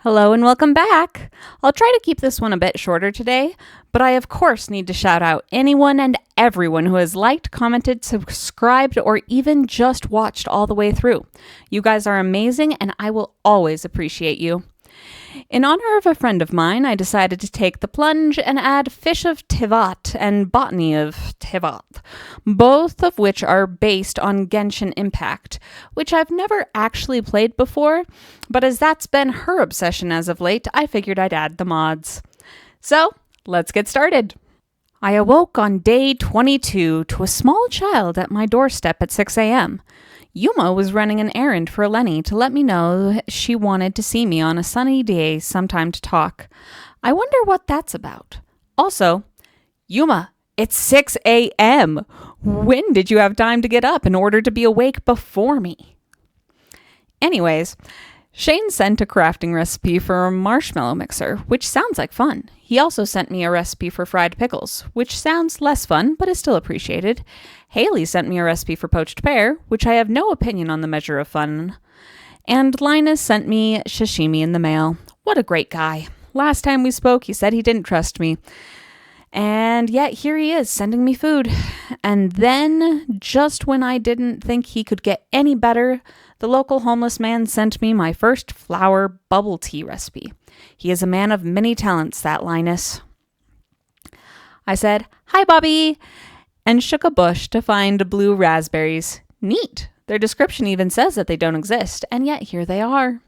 Hello and welcome back. I'll try to keep this one a bit shorter today, but I of course need to shout out anyone and everyone who has liked, commented, subscribed, or even just watched all the way through. You guys are amazing and I will always appreciate you. In honor of a friend of mine, I decided to take the plunge and add Fish of Tivat and Botany of Tivat, both of which are based on Genshin Impact, which I've never actually played before, but as that's been her obsession as of late, I figured I'd add the mods. So, let's get started. I awoke on day 22 to a small child at my doorstep at 6 a.m. Yuma was running an errand for Lenny to let me know she wanted to see me on a sunny day sometime to talk. I wonder what that's about. Also, Yuma, it's 6 a.m. When did you have time to get up in order to be awake before me? Anyways, Shane sent a crafting recipe for a marshmallow mixer, which sounds like fun. He also sent me a recipe for fried pickles, which sounds less fun, but is still appreciated. Haley sent me a recipe for poached pear, which I have no opinion on the measure of fun. And Linus sent me sashimi in the mail. What a great guy. Last time we spoke, he said he didn't trust me. And yet here he is sending me food. And then, just when I didn't think he could get any better, the local homeless man sent me my first flower bubble tea recipe. He is a man of many talents, that Linus. I said, "Hi, Bobby," and shook a bush to find blue raspberries. Neat. Their description even says that they don't exist, and yet here they are.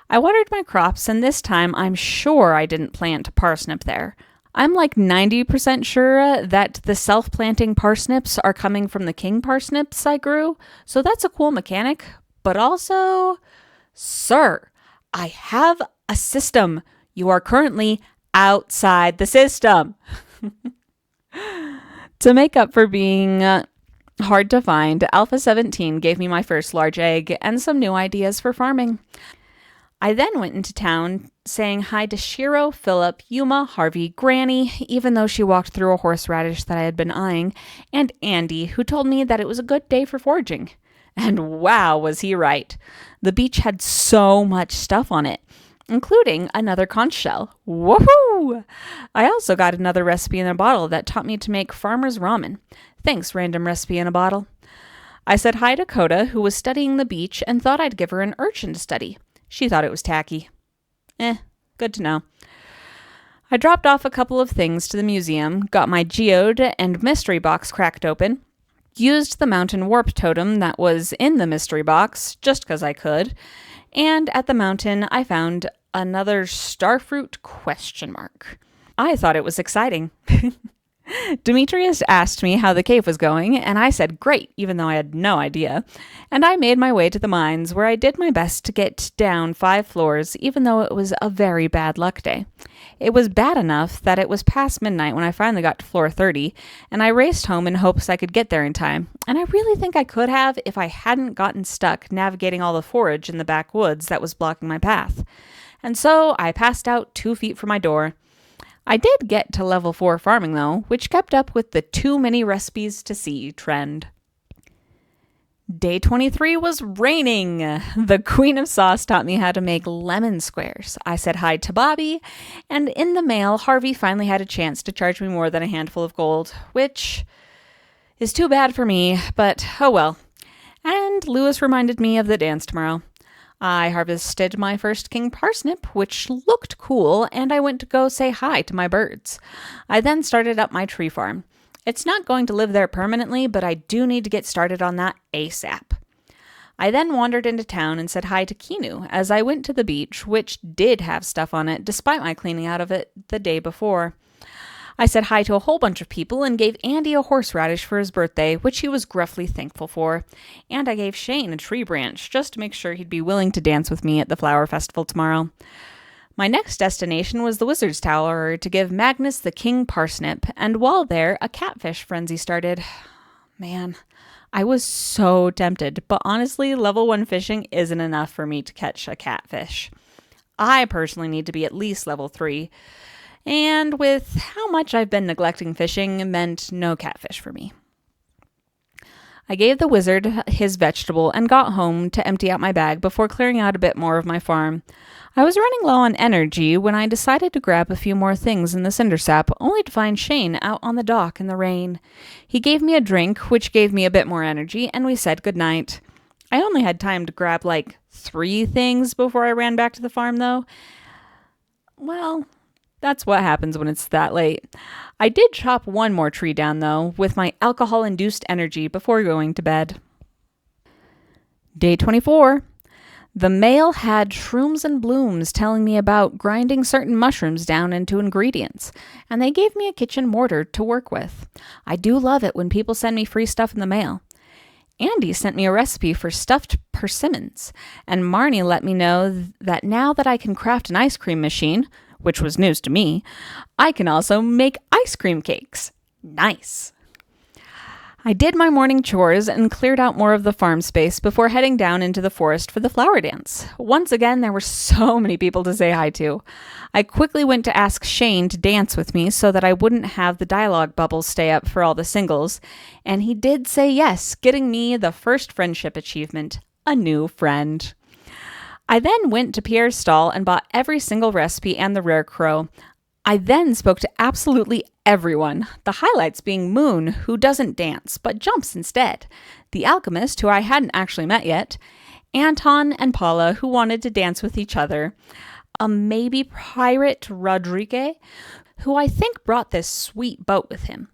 I watered my crops, and this time I'm sure I didn't plant a parsnip there. I'm like 90% sure that the self-planting parsnips are coming from the king parsnips I grew, so that's a cool mechanic. But also, sir, I have a system. You are currently outside the system. To make up for being hard to find, Alpha 17 gave me my first large egg and some new ideas for farming. I then went into town saying hi to Shiro, Philip, Yuma, Harvey, Granny, even though she walked through a horseradish that I had been eyeing, and Andy, who told me that it was a good day for foraging. And wow, was he right. The beach had so much stuff on it, including another conch shell. Woohoo! I also got another recipe in a bottle that taught me to make farmer's ramen. Thanks, random recipe in a bottle. I said hi to Coda, who was studying the beach, and thought I'd give her an urchin to study. She thought it was tacky. Good to know. I dropped off a couple of things to the museum, got my geode and mystery box cracked open, used the mountain warp totem that was in the mystery box, just 'cause I could, and at the mountain I found another starfruit ? I thought it was exciting. Demetrius asked me how the cave was going, and I said great, even though I had no idea. And I made my way to the mines, where I did my best to get down 5 floors, even though it was a very bad luck day. It was bad enough that it was past midnight when I finally got to floor 30, and I raced home in hopes I could get there in time. And I really think I could have if I hadn't gotten stuck navigating all the forage in the backwoods that was blocking my path. And so I passed out 2 feet from my door. I did get to level 4 farming though, which kept up with the too many recipes to see trend. Day 23 was raining. The Queen of Sauce taught me how to make lemon squares. I said hi to Bobby, and in the mail, Harvey finally had a chance to charge me more than a handful of gold, which is too bad for me, but oh well. And Lewis reminded me of the dance tomorrow. I harvested my first king parsnip, which looked cool, and I went to go say hi to my birds. I then started up my tree farm. It's not going to live there permanently, but I do need to get started on that ASAP. I then wandered into town and said hi to Kinu as I went to the beach, which did have stuff on it, despite my cleaning out of it the day before. I said hi to a whole bunch of people and gave Andy a horseradish for his birthday, which he was gruffly thankful for. And I gave Shane a tree branch, just to make sure he'd be willing to dance with me at the flower festival tomorrow. My next destination was the Wizard's Tower to give Magnus the king parsnip, and while there, a catfish frenzy started. Man, I was so tempted, but honestly, level 1 fishing isn't enough for me to catch a catfish. I personally need to be at least level 3. And with how much I've been neglecting fishing, meant no catfish for me. I gave the wizard his vegetable and got home to empty out my bag before clearing out a bit more of my farm. I was running low on energy when I decided to grab a few more things in the cinder sap, only to find Shane out on the dock in the rain. He gave me a drink, which gave me a bit more energy, and we said goodnight. I only had time to grab like 3 things before I ran back to the farm, though. Well, that's what happens when it's that late. I did chop one more tree down, though, with my alcohol-induced energy before going to bed. Day 24. The mail had shrooms and blooms telling me about grinding certain mushrooms down into ingredients, and they gave me a kitchen mortar to work with. I do love it when people send me free stuff in the mail. Andy sent me a recipe for stuffed persimmons, and Marnie let me know that now that I can craft an ice cream machine, which was news to me, I can also make ice cream cakes. Nice. I did my morning chores and cleared out more of the farm space before heading down into the forest for the flower dance. Once again, there were so many people to say hi to. I quickly went to ask Shane to dance with me so that I wouldn't have the dialogue bubbles stay up for all the singles, and he did say yes, getting me the first friendship achievement, a new friend. I then went to Pierre's stall and bought every single recipe and the rare crow. I then spoke to absolutely everyone, the highlights being Moon, who doesn't dance, but jumps instead, the alchemist, who I hadn't actually met yet, Anton and Paula, who wanted to dance with each other, a maybe pirate Rodrigue, who I think brought this sweet boat with him.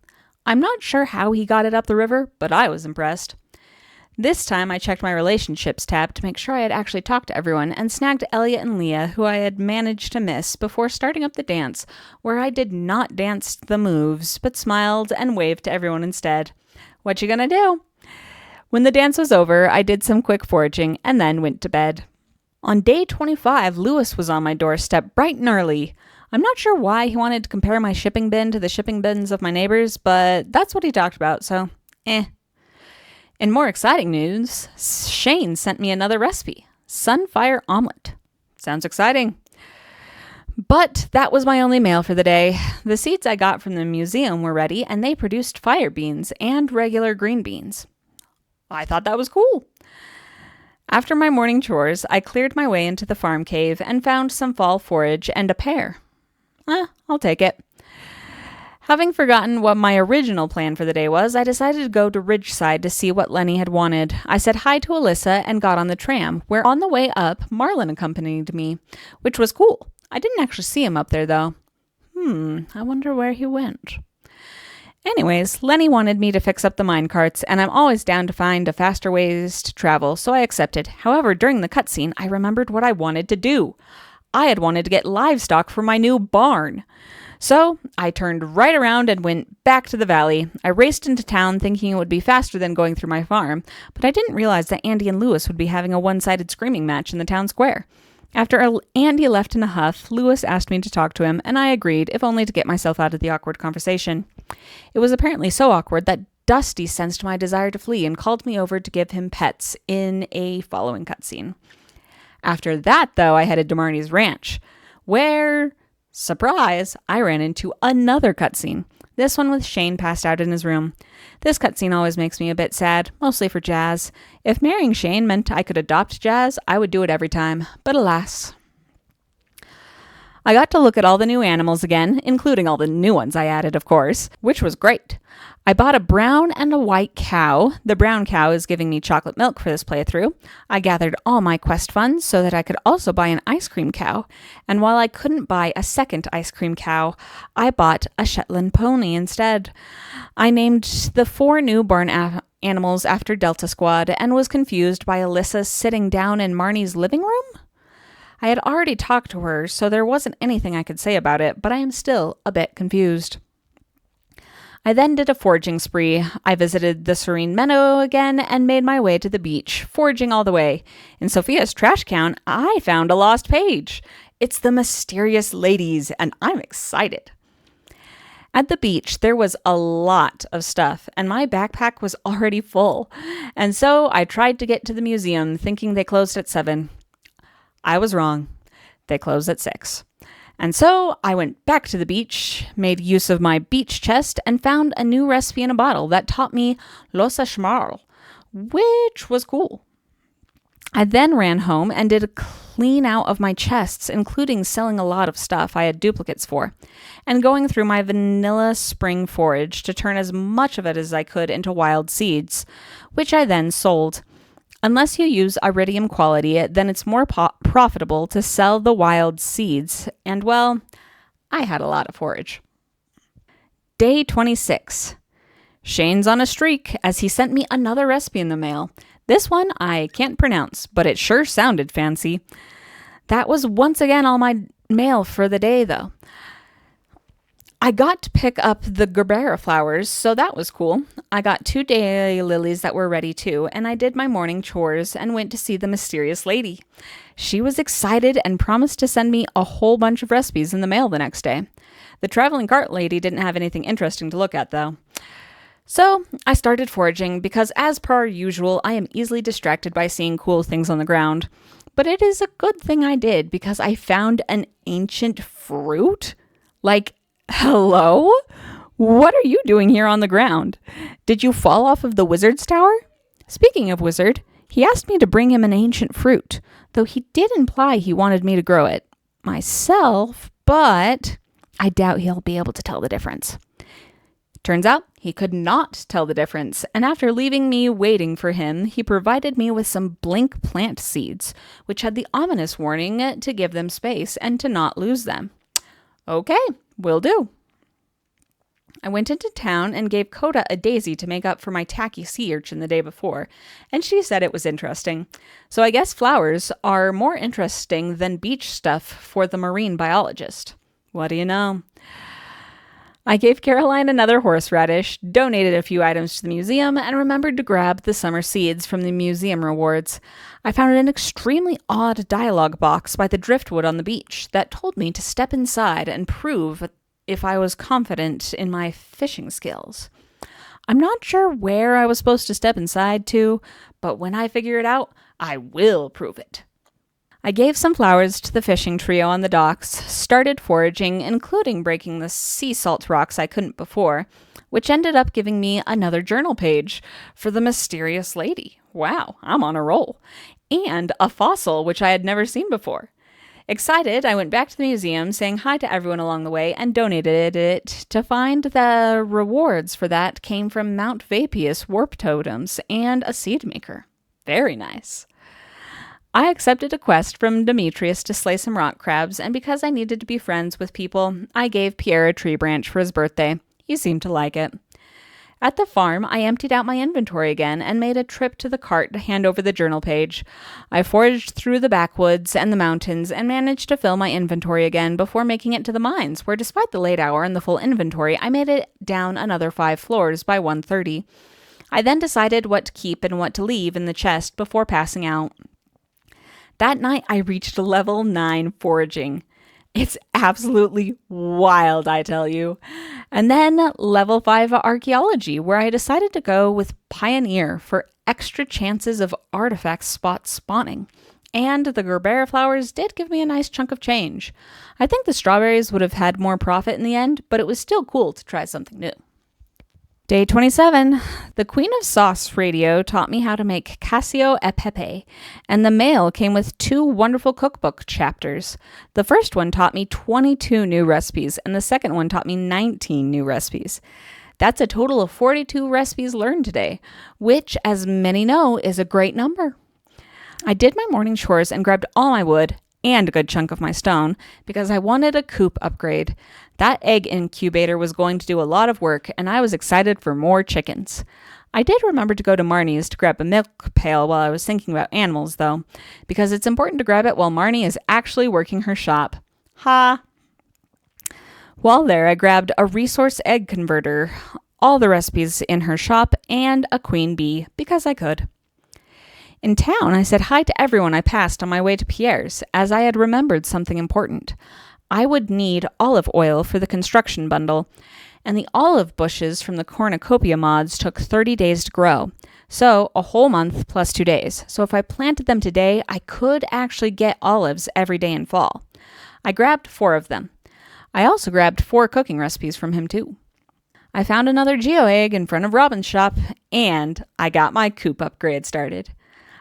I'm not sure how he got it up the river, but I was impressed. This time I checked my relationships tab to make sure I had actually talked to everyone and snagged Elliot and Leah, who I had managed to miss before starting up the dance, where I did not dance the moves, but smiled and waved to everyone instead. What you gonna do? When the dance was over, I did some quick foraging and then went to bed. On day 25, Lewis was on my doorstep bright and early. I'm not sure why he wanted to compare my shipping bin to the shipping bins of my neighbors, but that's what he talked about, so In more exciting news, Shane sent me another recipe, sunfire omelet. Sounds exciting. But that was my only mail for the day. The seeds I got from the museum were ready, and they produced fire beans and regular green beans. I thought that was cool. After my morning chores, I cleared my way into the farm cave and found some fall forage and a pear. I'll take it. Having forgotten what my original plan for the day was, I decided to go to Ridgeside to see what Lenny had wanted. I said hi to Alyssa and got on the tram, where on the way up, Marlin accompanied me, which was cool. I didn't actually see him up there, though. I wonder where he went. Anyways, Lenny wanted me to fix up the minecarts, and I'm always down to find faster ways to travel, so I accepted. However, during the cutscene, I remembered what I wanted to do. I had wanted to get livestock for my new barn. So I turned right around and went back to the valley. I raced into town thinking it would be faster than going through my farm, but I didn't realize that Andy and Lewis would be having a one-sided screaming match in the town square. After Andy left in a huff, Lewis asked me to talk to him, and I agreed, if only to get myself out of the awkward conversation. It was apparently so awkward that Dusty sensed my desire to flee and called me over to give him pets in a following cutscene. After that, though, I headed to Marnie's ranch, where, surprise, I ran into another cutscene. This one with Shane passed out in his room. This cutscene always makes me a bit sad, mostly for Jazz. If marrying Shane meant I could adopt Jazz, I would do it every time, but alas. I got to look at all the new animals again, including all the new ones I added, of course, which was great. I bought a brown and a white cow. The brown cow is giving me chocolate milk for this playthrough. I gathered all my quest funds so that I could also buy an ice cream cow. And while I couldn't buy a second ice cream cow, I bought a Shetland pony instead. I named the 4 new barn animals after Delta Squad and was confused by Alyssa sitting down in Marnie's living room. I had already talked to her, so there wasn't anything I could say about it, but I am still a bit confused. I then did a foraging spree. I visited the Serene Meadow again and made my way to the beach, foraging all the way. In Sophia's trash can, I found a lost page. It's the Mysterious Ladies, and I'm excited. At the beach, there was a lot of stuff, and my backpack was already full. And so I tried to get to the museum, thinking they closed at 7. I was wrong. They closed at 6. And so I went back to the beach, made use of my beach chest, and found a new recipe in a bottle that taught me losa schmarl, which was cool. I then ran home and did a clean out of my chests, including selling a lot of stuff I had duplicates for, and going through my vanilla spring forage to turn as much of it as I could into wild seeds, which I then sold. Unless you use iridium quality, then it's more profitable to sell the wild seeds, and well, I had a lot of forage. Day 26. Shane's on a streak as he sent me another recipe in the mail. This one I can't pronounce, but it sure sounded fancy. That was once again all my mail for the day, though. I got to pick up the gerbera flowers, so that was cool. I got 2 daylilies that were ready too, and I did my morning chores and went to see the mysterious lady. She was excited and promised to send me a whole bunch of recipes in the mail the next day. The traveling cart lady didn't have anything interesting to look at, though. So I started foraging because, as per usual, I am easily distracted by seeing cool things on the ground. But it is a good thing I did because I found an ancient fruit. Like, hello? What are you doing here on the ground? Did you fall off of the wizard's tower? Speaking of wizard, he asked me to bring him an ancient fruit, though he did imply he wanted me to grow it myself, but I doubt he'll be able to tell the difference. Turns out he could not tell the difference, and after leaving me waiting for him, he provided me with some blink plant seeds, which had the ominous warning to give them space and to not lose them. Okay, will do. I went into town and gave Coda a daisy to make up for my tacky sea urchin the day before, and she said it was interesting. So I guess flowers are more interesting than beach stuff for the marine biologist. What do you know? I gave Caroline another horseradish, donated a few items to the museum, and remembered to grab the summer seeds from the museum rewards. I found an extremely odd dialogue box by the driftwood on the beach that told me to step inside and prove if I was confident in my fishing skills. I'm not sure where I was supposed to step inside to, but when I figure it out, I will prove it. I gave some flowers to the fishing trio on the docks, started foraging, including breaking the sea salt rocks I couldn't before, which ended up giving me another journal page for the mysterious lady. Wow, I'm on a roll. And a fossil, which I had never seen before. Excited, I went back to the museum, saying hi to everyone along the way, and donated it to find the rewards for that came from Mount Vapius warp totems and a seed maker. Very nice. I accepted a quest from Demetrius to slay some rock crabs, and because I needed to be friends with people, I gave Pierre a tree branch for his birthday. He seemed to like it. At the farm, I emptied out my inventory again and made a trip to the cart to hand over the journal page. I foraged through the backwoods and the mountains and managed to fill my inventory again before making it to the mines, where despite the late hour and the full inventory, I made it down another 5 floors by 1:30. I then decided what to keep and what to leave in the chest before passing out. That night, I reached level 9 foraging. It's absolutely wild, I tell you. And then level 5 archaeology, where I decided to go with Pioneer for extra chances of artifact spot spawning. And the gerbera flowers did give me a nice chunk of change. I think the strawberries would have had more profit in the end, but it was still cool to try something new. Day 27. The Queen of Sauce radio taught me how to make cacio e pepe, and the mail came with 2 wonderful cookbook chapters. The first one taught me 22 new recipes, and the second one taught me 19 new recipes. That's a total of 42 recipes learned today, which, as many know, is a great number. I did my morning chores and grabbed all my wood and a good chunk of my stone because I wanted a coop upgrade. That egg incubator was going to do a lot of work, and I was excited for more chickens. I did remember to go to Marnie's to grab a milk pail while I was thinking about animals, though, because it's important to grab it while Marnie is actually working her shop. Ha! While there, I grabbed a resource egg converter, all the recipes in her shop, and a queen bee, because I could. In town, I said hi to everyone I passed on my way to Pierre's, as I had remembered something important. I would need olive oil for the construction bundle, and the olive bushes from the cornucopia mods took 30 days to grow, so a whole month plus 2 days. So if I planted them today, I could actually get olives every day in fall. I grabbed 4 of them. I also grabbed 4 cooking recipes from him too. I found another geo egg in front of Robin's shop, and I got my coop upgrade started.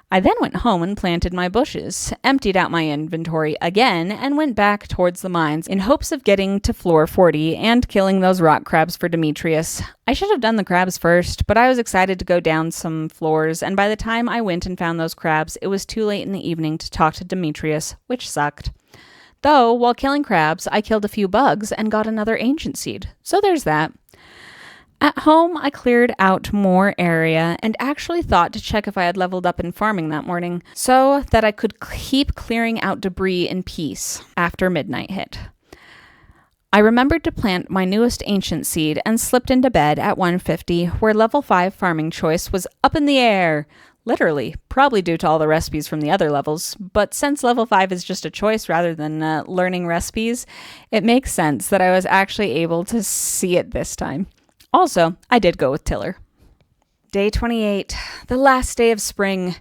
I then went home and planted my bushes, emptied out my inventory again, and went back towards the mines in hopes of getting to floor 40 and killing those rock crabs for Demetrius. I should have done the crabs first, but I was excited to go down some floors, and by the time I went and found those crabs, it was too late in the evening to talk to Demetrius, which sucked. Though, while killing crabs, I killed a few bugs and got another ancient seed, so there's that. At home, I cleared out more area and actually thought to check if I had leveled up in farming that morning so that I could keep clearing out debris in peace after midnight hit. I remembered to plant my newest ancient seed and slipped into bed at 150, where level 5 farming choice was up in the air. Literally, probably due to all the recipes from the other levels, but since level 5 is just a choice rather than learning recipes, it makes sense that I was actually able to see it this time. Also, I did go with tiller. Day 28, the last day of spring.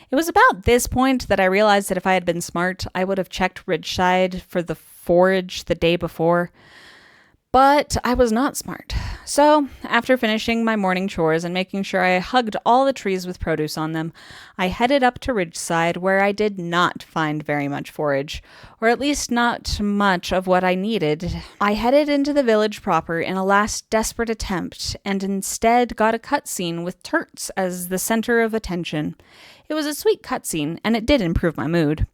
It was about this point that I realized that if I had been smart, I would have checked Ridgeside for the forage the day before. But I was not smart. So, after finishing my morning chores and making sure I hugged all the trees with produce on them, I headed up to Ridgeside, where I did not find very much forage, or at least not much of what I needed. I headed into the village proper in a last desperate attempt, and instead got a cutscene with Turts as the center of attention. It was a sweet cutscene, and it did improve my mood.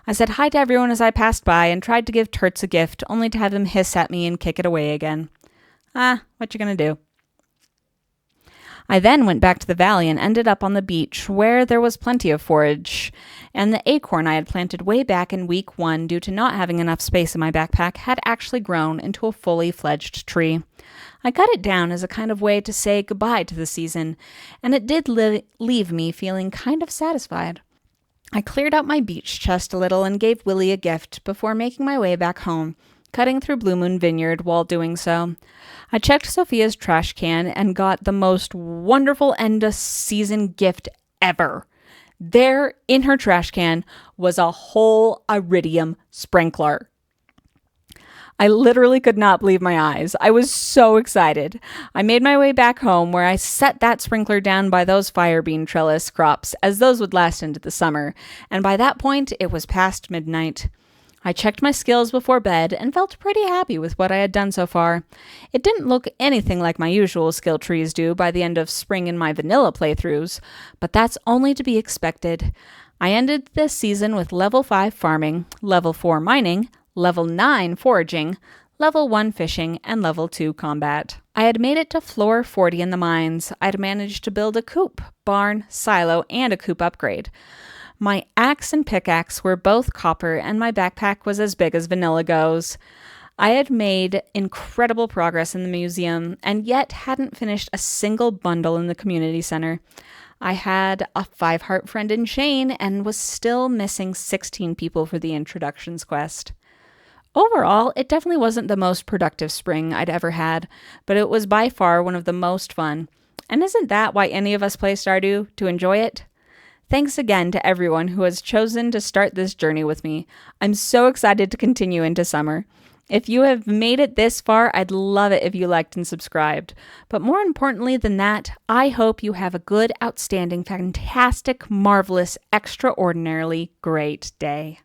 I said hi to everyone as I passed by and tried to give Turts a gift, only to have him hiss at me and kick it away again. What you gonna do? I then went back to the valley and ended up on the beach, where there was plenty of forage, and the acorn I had planted way back in week 1 due to not having enough space in my backpack had actually grown into a fully fledged tree. I cut it down as a kind of way to say goodbye to the season, and it did leave me feeling kind of satisfied. I cleared out my beach chest a little and gave Willie a gift before making my way back home, cutting through Blue Moon Vineyard while doing so. I checked Sophia's trash can and got the most wonderful end-of-season gift ever. There, in her trash can, was a whole iridium sprinkler. I literally could not believe my eyes. I was so excited. I made my way back home, where I set that sprinkler down by those fire bean trellis crops, as those would last into the summer, and by that point it was past midnight. I checked my skills before bed and felt pretty happy with what I had done so far. It didn't look anything like my usual skill trees do by the end of spring in my vanilla playthroughs, but that's only to be expected. I ended this season with level 5 farming, level 4 mining, level 9 foraging, level 1 fishing, and level 2 combat. I had made it to floor 40 in the mines. I'd managed to build a coop, barn, silo, and a coop upgrade. My axe and pickaxe were both copper, and my backpack was as big as vanilla goes. I had made incredible progress in the museum, and yet hadn't finished a single bundle in the community center. I had a 5-heart friend in Shane, and was still missing 16 people for the introductions quest. Overall, it definitely wasn't the most productive spring I'd ever had, but it was by far one of the most fun. And isn't that why any of us play Stardew? To enjoy it? Thanks again to everyone who has chosen to start this journey with me. I'm so excited to continue into summer. If you have made it this far, I'd love it if you liked and subscribed. But more importantly than that, I hope you have a good, outstanding, fantastic, marvelous, extraordinarily great day.